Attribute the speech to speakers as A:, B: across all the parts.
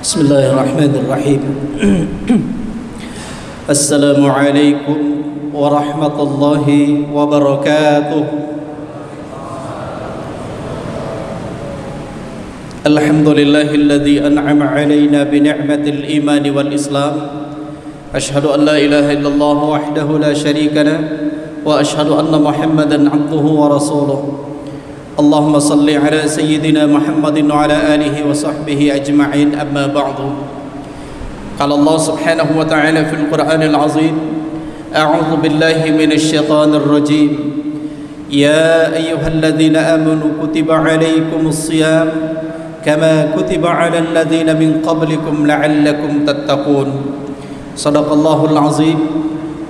A: Bismillahirrahmanirrahim. Assalamualaikum warahmatullahi wabarakatuh. Alhamdulillahilladzi an'ama 'alaina bi ni'matil iman wal islam. Asyhadu an la ilaha illallah wahdahu la syarika lah wa asyhadu anna Muhammadan 'abduhu wa rasuluh. Allahumma salli ala sayyidina Muhammadin wa ala alihi wa sahbihi ajma'in, amma ba'du. Qala Allah subhanahu wa ta'ala fil Qur'anil azim, a'udzu billahi minasy syaithanir rajim. Ya ayyuhalladzina amanu kutiba 'alaikumus shiyam kama kutiba 'alal ladzina min qablikum la'allakum tattaqun. Shadaqallahul azim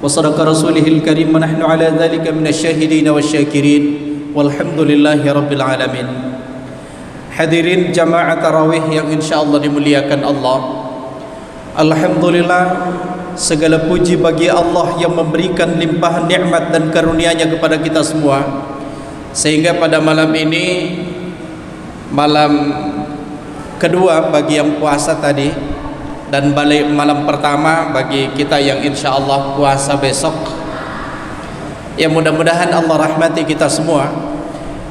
A: wa sadaqa rasulihil karim wa nahnu 'ala dzalika minasy syahidin wasyakirin. Walhamdulillahi rabbil alamin. Hadirin jamaah tarawih yang insyaallah dimuliakan Allah. Alhamdulillah, segala puji bagi Allah yang memberikan limpahan nikmat dan karunia-Nya kepada kita semua, sehingga pada malam ini, malam kedua bagi yang puasa tadi, dan balik malam pertama bagi kita yang insyaallah puasa besok, yang mudah-mudahan Allah rahmati kita semua.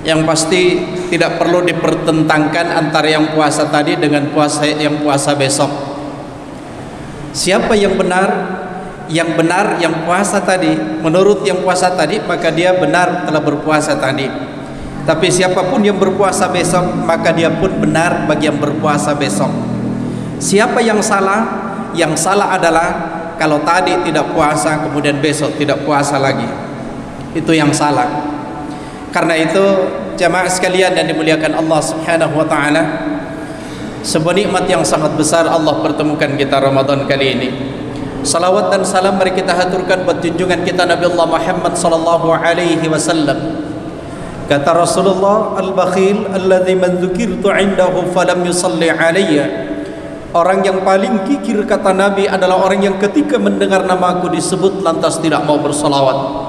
A: Yang pasti tidak perlu dipertentangkan antara yang puasa tadi dengan yang puasa besok. Siapa yang benar? Yang benar yang puasa tadi, menurut yang puasa tadi, maka dia benar telah berpuasa tadi. Tapi siapapun yang berpuasa besok, maka dia pun benar bagi yang berpuasa besok. Siapa yang salah? Yang salah adalah kalau tadi tidak puasa kemudian besok tidak puasa lagi. Itu yang salah. Karena itu jamaah sekalian yang dimuliakan Allah subhanahu wa ta'ala, sebuah nikmat yang sangat besar Allah pertemukan kita Ramadan kali ini. Salawat dan salam mari kita haturkan buat junjungan kita Nabi Allah Muhammad sallallahu alaihi wasallam. Kata Rasulullah, al-bakhil alladzi man dzukirtu 'indahu falam yusalli alayya. Orang yang paling kikir, kata Nabi, adalah orang yang ketika mendengar namaku disebut lantas tidak mau bersalawat.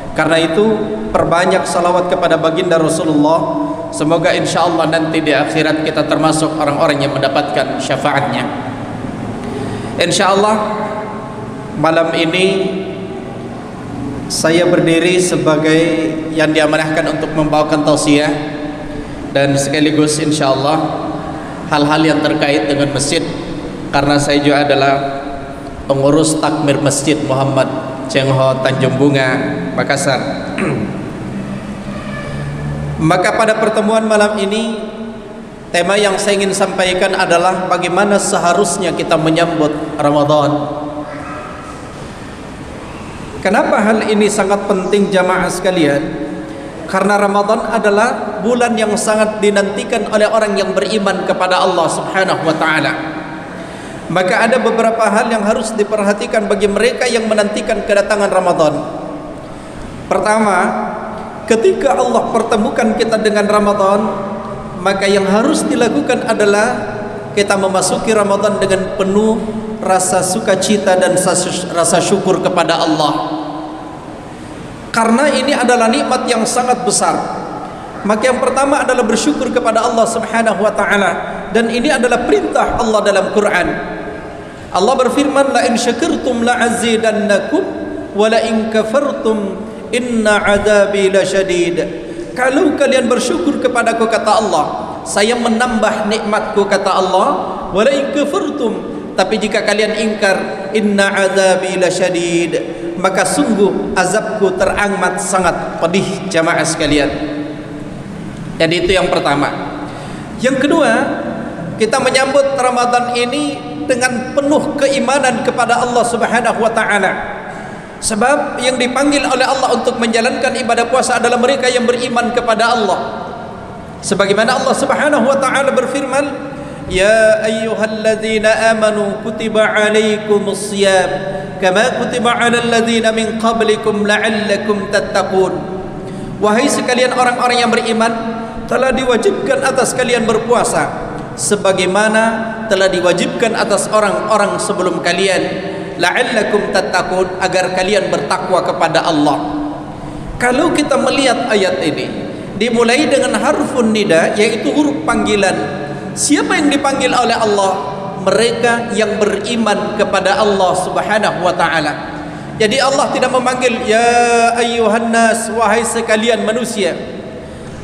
A: Karena itu perbanyak salawat kepada baginda Rasulullah. Semoga insyaallah nanti di akhirat kita termasuk orang-orang yang mendapatkan syafaatnya. Insyaallah malam ini saya berdiri sebagai yang diamanahkan untuk membawakan tausiah, dan sekaligus insyaallah hal-hal yang terkait dengan masjid, karena saya juga adalah pengurus takmir Masjid Muhammad Cengho Tanjung Bunga Makassar. Maka pada pertemuan malam ini, tema yang saya ingin sampaikan adalah bagaimana seharusnya kita menyambut Ramadan. Kenapa hal ini sangat penting jamaah sekalian? Karena Ramadan adalah bulan yang sangat dinantikan oleh orang yang beriman kepada Allah subhanahu wa ta'ala. Maka ada beberapa hal yang harus diperhatikan bagi mereka yang menantikan kedatangan Ramadan. Pertama, ketika Allah pertemukan kita dengan Ramadan, maka yang harus dilakukan adalah kita memasuki Ramadan dengan penuh rasa sukacita dan rasa syukur kepada Allah. Karena ini adalah nikmat yang sangat besar. Maka yang pertama adalah bersyukur kepada Allah subhanahu wa ta'ala. Dan ini adalah perintah Allah dalam Quran. Allah berfirman, la in syakartum la azidannakum wa la in kafartum inna adabi lasyadid. Kalau kalian bersyukur kepadaku, kata Allah, saya menambah nikmatku, kata Allah. Wa la in kafartum, tapi jika kalian ingkar, inna adabi lasyadid, maka sungguh azabku teramat sangat pedih jamaah sekalian. Jadi itu yang pertama. Yang kedua, kita menyambut Ramadan ini dengan penuh keimanan kepada Allah subhanahu wa ta'ala. Sebab yang dipanggil oleh Allah untuk menjalankan ibadah puasa adalah mereka yang beriman kepada Allah. Sebagaimana Allah subhanahu wa ta'ala berfirman, ya ayyuhalladzina amanu kutiba alaikumus shiyam kama kutiba alal ladzina min qablikum la'allakum tattaqun. Wahai sekalian orang-orang yang beriman, telah diwajibkan atas kalian berpuasa sebagaimana telah diwajibkan atas orang-orang sebelum kalian, la'allakum tattaqun, agar kalian bertakwa kepada Allah. Kalau kita melihat ayat ini dimulai dengan harfun nida, yaitu huruf panggilan. Siapa yang dipanggil oleh Allah? Mereka yang beriman kepada Allah Subhanahu wa ta'ala. Jadi Allah tidak memanggil ya ayyuhan nas, wahai sekalian manusia.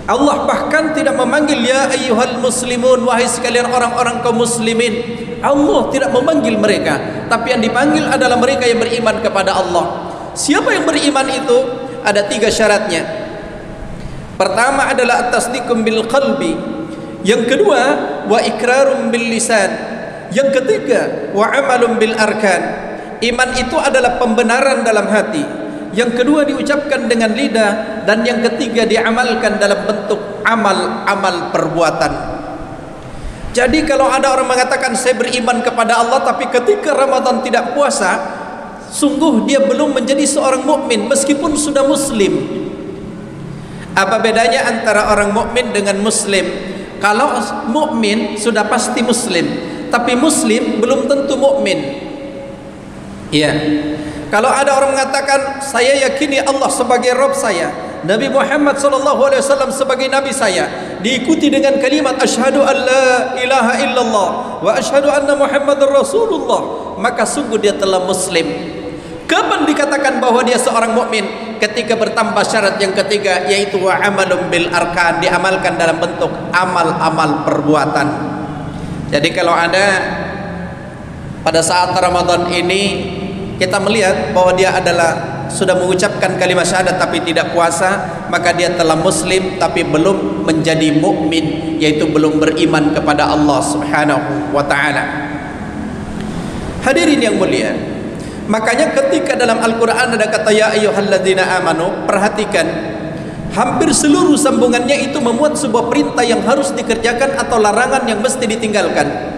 A: Allah bahkan tidak memanggil ya ayyuhal muslimun, wahai sekalian orang-orang kaum muslimin. Allah tidak memanggil mereka, tapi yang dipanggil adalah mereka yang beriman kepada Allah. Siapa yang beriman itu? Ada 3 syaratnya. Pertama adalah at-tasdiqum bil qalbi. Yang kedua, wa ikrarum bil lisan. Yang ketiga, wa amalum bil arkan. Iman itu adalah pembenaran dalam hati. Yang kedua diucapkan dengan lidah, dan yang ketiga diamalkan dalam bentuk amal-amal perbuatan. Jadi kalau ada orang mengatakan saya beriman kepada Allah, tapi ketika Ramadan tidak puasa, sungguh dia belum menjadi seorang mukmin meskipun sudah muslim. Apa bedanya antara orang mukmin dengan muslim? Kalau mukmin sudah pasti muslim, tapi muslim belum tentu mukmin. Iya. Kalau ada orang mengatakan saya yakini Allah sebagai Rabb saya, Nabi Muhammad SAW sebagai Nabi saya, diikuti dengan kalimat asyhadu an la ilaha illallah wa asyhadu anna Muhammadar Rasulullah, maka sungguh dia telah muslim. Kapan dikatakan bahwa dia seorang mukmin? Ketika bertambah syarat yang ketiga, yaitu wa amalum bil arkan, diamalkan dalam bentuk amal-amal perbuatan. Jadi kalau ada pada saat Ramadan ini kita melihat bahwa dia adalah sudah mengucapkan kalimat syahadat tapi tidak puasa, maka dia telah muslim tapi belum menjadi mukmin, yaitu belum beriman kepada Allah Subhanahu wa ta'ala. Hadirin yang mulia, makanya ketika dalam Al-Quran ada kata ya ayyuhalladzina amanu, perhatikan, hampir seluruh sambungannya itu memuat sebuah perintah yang harus dikerjakan atau larangan yang mesti ditinggalkan.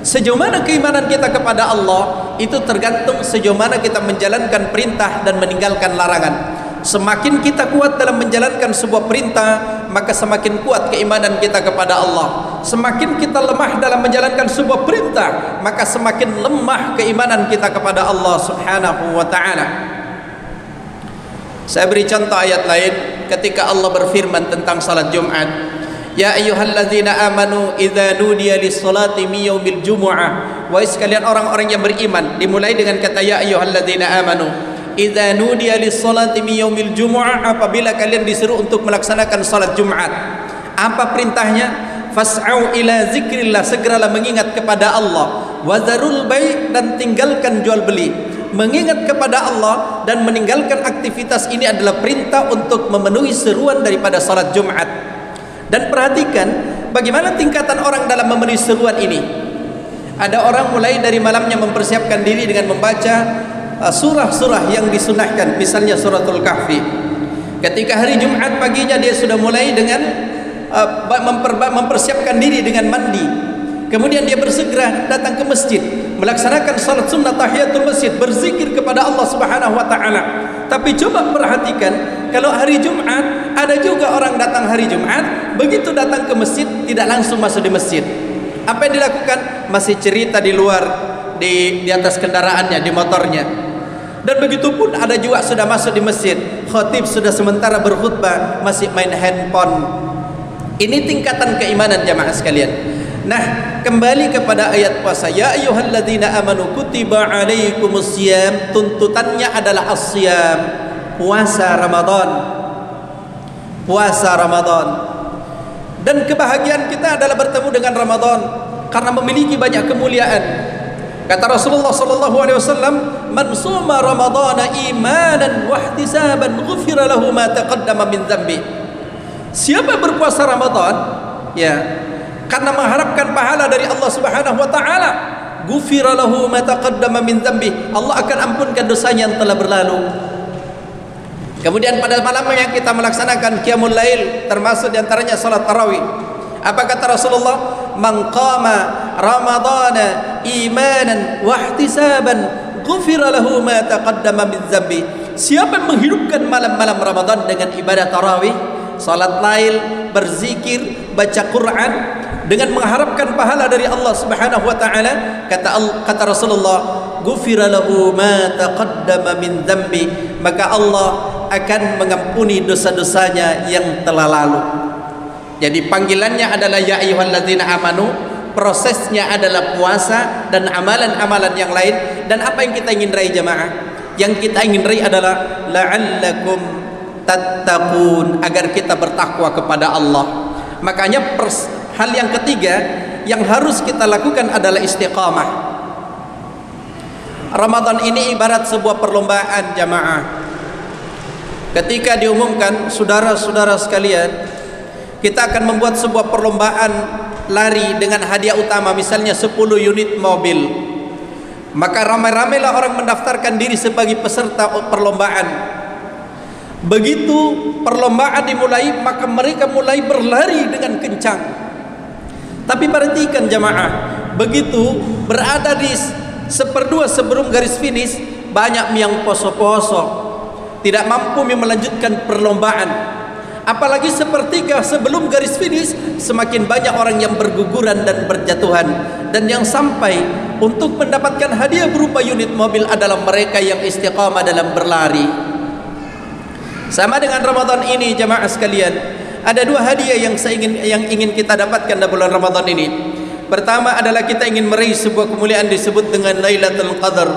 A: Sejauh mana keimanan kita kepada Allah itu tergantung sejauh mana kita menjalankan perintah dan meninggalkan larangan. Semakin kita kuat dalam menjalankan sebuah perintah, maka semakin kuat keimanan kita kepada Allah. Semakin kita lemah dalam menjalankan sebuah perintah, maka semakin lemah keimanan kita kepada Allah Subhanahu wa ta'ala. Saya beri contoh ayat lain ketika Allah berfirman tentang salat Jumat. Ya ayyuhalladzina amanu idza nudiya lis-salati min yaumil jumu'ah. Wahai sekalian orang-orang yang beriman, dimulai dengan kata ya ayyuhalladzina amanu. Idza nudiya lis-salati min yaumil jumu'ah, apabila kalian disuruh untuk melaksanakan salat Jumat. Apa perintahnya? Fas'au ila zikrillah, segeralah mengingat kepada Allah. Wazarul bai', dan tinggalkan jual beli. Mengingat kepada Allah dan meninggalkan aktivitas ini adalah perintah untuk memenuhi seruan daripada salat Jumat. Dan perhatikan bagaimana tingkatan orang dalam memenuhi seruan ini. Ada orang mulai dari malamnya mempersiapkan diri dengan membaca surah-surah yang disunahkan, misalnya suratul Kahfi. Ketika hari Jumat paginya dia sudah mulai dengan mempersiapkan diri dengan mandi. Kemudian dia bersegera datang ke masjid, melaksanakan salat sunnah tahiyatul masjid, berzikir kepada Allah Subhanahu wa ta'ala. Tapi coba perhatikan, kalau hari Jumat, ada juga orang datang hari Jumat, begitu datang ke masjid tidak langsung masuk di masjid. Apa yang dilakukan? Masih cerita di luar, di atas kendaraannya, di motornya. Dan begitu pun ada juga sudah masuk di masjid, khatib sudah sementara berkhutbah masih main handphone. Ini tingkatan keimanan jamaah sekalian. Nah, kembali kepada ayat puasa. Ya ayyuhalladzina amanu kutiba alaikumusiyam, tuntutannya adalah as-siyam, puasa Ramadan. Puasa Ramadan. Dan kebahagiaan kita adalah bertemu dengan Ramadan karena memiliki banyak kemuliaan. Kata Rasulullah sallallahu alaihi wasallam, "Man shoma ramadhana imanan wa ihtisaban ghufira lahu ma taqaddama min dzambi." Siapa berpuasa Ramadan, ya, karena mengharapkan pahala dari Allah Subhanahu wa taala, ghufira lahu ma taqaddama min dzambi, Allah akan ampunkan dosanya yang telah berlalu. Kemudian pada malam yang kita melaksanakan qiyamul lail, termasuk diantaranya salat tarawih. Apa kata Rasulullah? Man qama ramadhana imanan wa ihtisaban ghufira lahu ma taqaddama min dzambi. Siapa yang menghidupkan malam-malam Ramadan dengan ibadah tarawih, salat lail, berzikir, baca Quran dengan mengharapkan pahala dari Allah Subhanahu wa taala, kata Rasulullah, ghufira lahu ma taqaddama min dzambi, maka Allah akan mengampuni dosa-dosanya yang telah lalu. Jadi panggilannya adalah ya ayyuhalladzina amanu, prosesnya adalah puasa dan amalan-amalan yang lain. Dan apa yang kita ingin raih jamaah? Yang kita ingin raih adalah la'allakum tattaqun, agar kita bertakwa kepada Allah. Makanya hal yang ketiga yang harus kita lakukan adalah istiqamah. Ramadan ini ibarat sebuah perlombaan jamaah. Ketika diumumkan, saudara-saudara sekalian, kita akan membuat sebuah perlombaan lari dengan hadiah utama, misalnya 10 unit mobil. Maka ramai-ramailah orang mendaftarkan diri sebagai peserta perlombaan. Begitu perlombaan dimulai, maka mereka mulai berlari dengan kencang. Tapi perhatikan jamaah, begitu berada di 1/2 sebelum garis finish, banyak yang poso-poso, tidak mampu melanjutkan perlombaan. Apalagi 1/3 sebelum garis finish, semakin banyak orang yang berguguran dan berjatuhan. Dan yang sampai untuk mendapatkan hadiah berupa unit mobil adalah mereka yang istiqamah dalam berlari. Sama dengan Ramadan ini jamaah sekalian, ada 2 hadiah yang ingin kita dapatkan dalam bulan Ramadan ini. Pertama adalah kita ingin meraih sebuah kemuliaan disebut dengan Lailatul Qadar.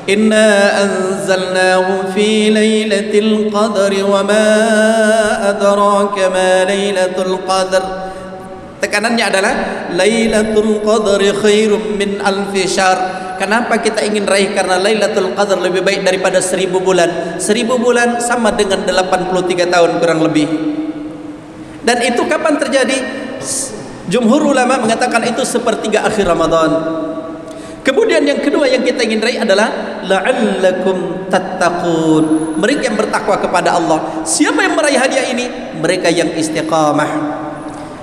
A: Inna anzalnahu fi lailatul qadri wa ma adraka ma lailatul qadr. Tekanannya adalah Lailatul Qadri khairum min alfi syahr. Kenapa kita ingin raih? Karena Lailatul Qadar lebih baik daripada 1000 bulan. 1000 bulan sama dengan 83 tahun kurang lebih. Dan itu kapan terjadi? Jumhur ulama mengatakan itu 1/3 akhir Ramadan. Kemudian yang kedua yang kita ingin raih adalah la'allakum tattaqun, mereka yang bertakwa kepada Allah. Siapa yang meraih hadiah ini? Mereka yang istiqamah.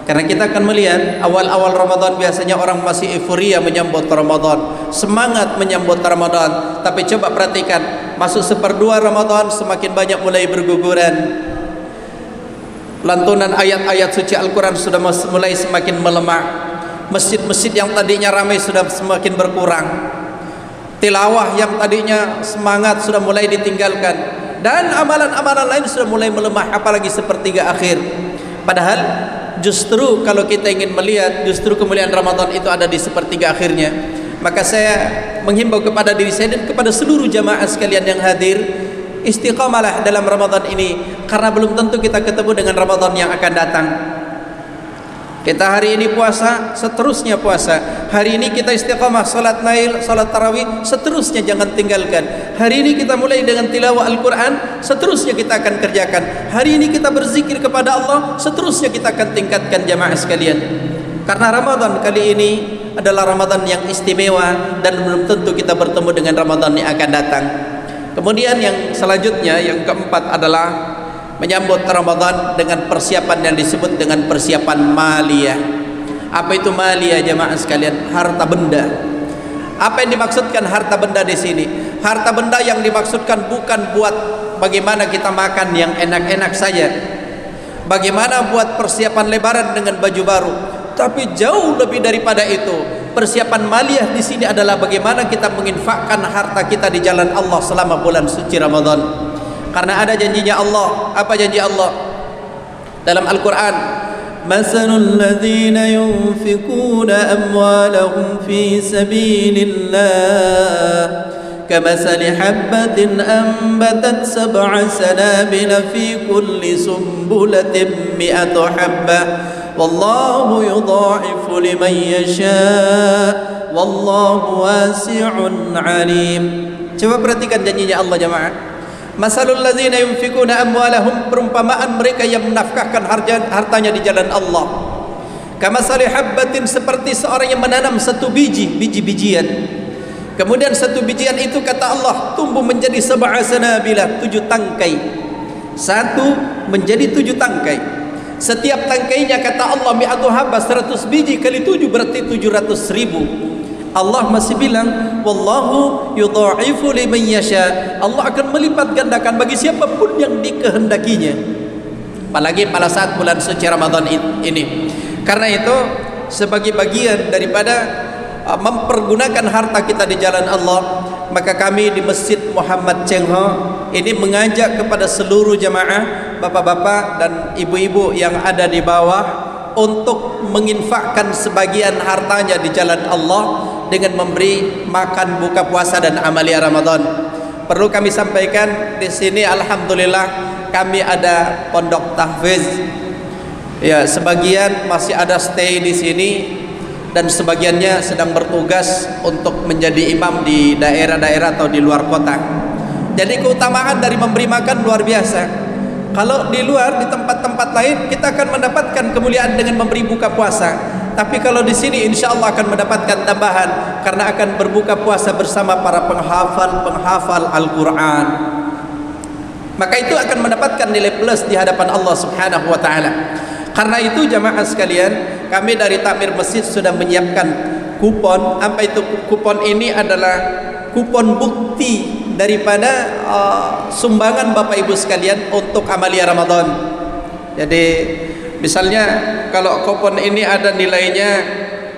A: Karena kita akan melihat awal-awal Ramadan biasanya orang masih euforia menyambut Ramadan, semangat menyambut Ramadan. Tapi coba perhatikan, masuk 1/2 Ramadan semakin banyak mulai berguguran. Lantunan ayat-ayat suci Al-Quran sudah mulai semakin melemah. Masjid-masjid yang tadinya ramai sudah semakin berkurang. Tilawah yang tadinya semangat sudah mulai ditinggalkan. Dan amalan-amalan lain sudah mulai melemah, apalagi 1/3 akhir. Padahal justru kalau kita ingin melihat, justru kemuliaan Ramadan itu ada di 1/3 akhirnya. Maka saya menghimbau kepada diri saya dan kepada seluruh jamaah sekalian yang hadir, istiqamalah dalam Ramadan ini, karena belum tentu kita ketemu dengan Ramadan yang akan datang. Kita hari ini puasa, seterusnya puasa. Hari ini kita istiqamah salat nail, salat tarawih, seterusnya jangan tinggalkan. Hari ini kita mulai dengan tilawah Al-Quran, seterusnya kita akan kerjakan. Hari ini kita berzikir kepada Allah, seterusnya kita akan tingkatkan jamaah sekalian. Karena Ramadan kali ini adalah Ramadan yang istimewa dan belum tentu kita bertemu dengan Ramadan yang akan datang. Kemudian yang selanjutnya, yang keempat adalah menyambut Ramadan dengan persiapan yang disebut dengan persiapan maliyah. Apa itu maliyah jemaah sekalian? Harta benda. Apa yang dimaksudkan harta benda di sini? Harta benda yang dimaksudkan bukan buat bagaimana kita makan yang enak-enak saja, bagaimana buat persiapan lebaran dengan baju baru, tapi jauh lebih daripada itu. Persiapan maliyah di sini adalah bagaimana kita menginfakkan harta kita di jalan Allah selama bulan suci Ramadan. Karena ada janjinya Allah. Apa janji Allah dalam Al-Quran? Masalul ladzina yunfikuna amwalahum fi sabilillah kamasali habbatin ambatat sab'a sanabila fi kulli sumbulatin mi'atu habbah wallahu yudha'ifu liman yasha' wallahu wasi'un alim. Coba perhatikan janjinya Allah jemaah. Masalul ladzina yunfikuna amwalahum, perumpamaan mereka yang menafkahkan hartanya di jalan Allah. Kamasali habbatin, seperti seorang yang menanam satu biji-bijian. Kemudian satu bijian itu kata Allah tumbuh menjadi sab'a sanabila, 7 tangkai. Satu menjadi 7 tangkai. Setiap tangkainya kata Allah mi'atu habba, 100 biji kali 7 berarti 700.000. Allah masih bilang wallahu yudha'ifu liman yasha. Allah akan melipat gandakan bagi siapapun yang dikehendakinya. Apalagi pada saat bulan suci Ramadan ini. Karena itu sebagai bagian daripada mempergunakan harta kita di jalan Allah, maka kami di Masjid Muhammad Cheng Ho ini mengajak kepada seluruh jamaah, bapak-bapak dan ibu-ibu yang ada di bawah untuk menginfakkan sebagian hartanya di jalan Allah dengan memberi makan buka puasa dan amalia Ramadan. Perlu kami sampaikan di sini, alhamdulillah kami ada pondok tahfiz. Ya, sebagian masih ada stay di sini dan sebagiannya sedang bertugas untuk menjadi imam di daerah-daerah atau di luar kota. Jadi keutamaan dari memberi makan luar biasa. Kalau di luar, di tempat-tempat lain kita akan mendapatkan kemuliaan dengan memberi buka puasa. Tapi kalau di sini insya Allah akan mendapatkan tambahan karena akan berbuka puasa bersama para penghafal Al-Quran. Maka itu akan mendapatkan nilai plus di hadapan Allah Subhanahu wa Ta'ala. Karena itu jamaah sekalian, kami dari takmir masjid sudah menyiapkan kupon. Apa itu kupon? Ini adalah kupon bukti daripada sumbangan Bapak Ibu sekalian untuk amalia Ramadan. Jadi misalnya kalau kupon ini ada nilainya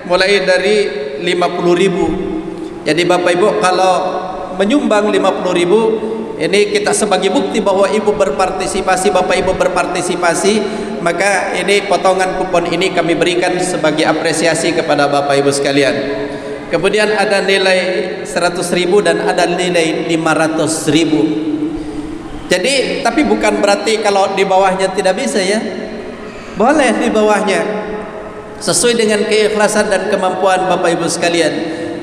A: mulai dari 50.000. Jadi Bapak Ibu kalau menyumbang 50.000, ini kita sebagai bukti bahwa ibu berpartisipasi, Bapak Ibu berpartisipasi, maka ini potongan kupon ini kami berikan sebagai apresiasi kepada Bapak Ibu sekalian. Kemudian ada nilai 100.000 dan ada nilai 500.000. Jadi tapi bukan berarti kalau di bawahnya tidak bisa ya. Boleh di bawahnya, sesuai dengan keikhlasan dan kemampuan Bapak Ibu sekalian.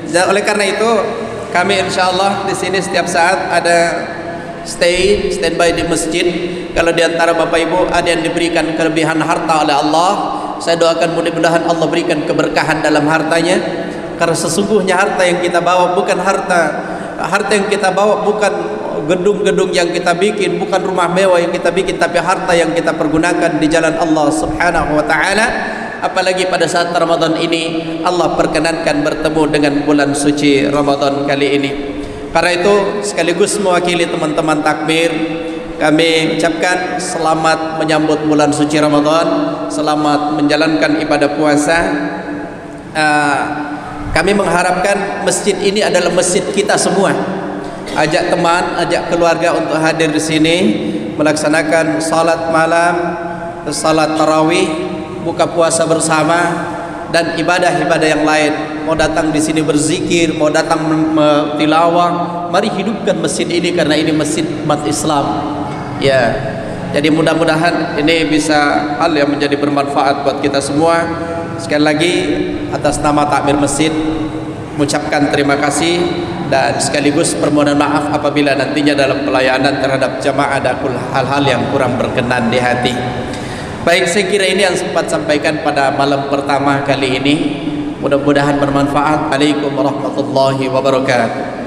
A: Dan oleh karena itu kami insya Allah di sini setiap saat ada standby di masjid. Kalau di antara Bapak Ibu ada yang diberikan kelebihan harta oleh Allah, saya doakan mudah-mudahan Allah berikan keberkahan dalam hartanya. Karena sesungguhnya harta yang kita bawa bukan harta yang kita bawa bukan gedung-gedung yang kita bikin, bukan rumah mewah yang kita bikin, tapi harta yang kita pergunakan di jalan Allah Subhanahu wa Ta'ala. Apalagi pada saat Ramadan ini Allah perkenankan bertemu dengan bulan suci Ramadan kali ini. Karena itu sekaligus mewakili teman-teman takmir, kami ucapkan selamat menyambut bulan suci Ramadan, selamat menjalankan ibadah puasa. Kami mengharapkan masjid ini adalah masjid kita semua. Ajak teman, ajak keluarga untuk hadir di sini melaksanakan salat malam, salat tarawih, buka puasa bersama dan ibadah-ibadah yang lain. Mau datang di sini berzikir, mau datang tilawah, mari hidupkan masjid ini karena ini masjid umat Islam. Ya. Jadi mudah-mudahan ini bisa hal yang menjadi bermanfaat buat kita semua. Sekali lagi atas nama takmir masjid mengucapkan terima kasih dan sekaligus permohonan maaf apabila nantinya dalam pelayanan terhadap jamaah ada hal-hal yang kurang berkenan di hati. Baik, saya kira ini yang sempat sampaikan pada malam pertama kali ini. Mudah-mudahan bermanfaat. Assalamualaikum warahmatullahi wabarakatuh.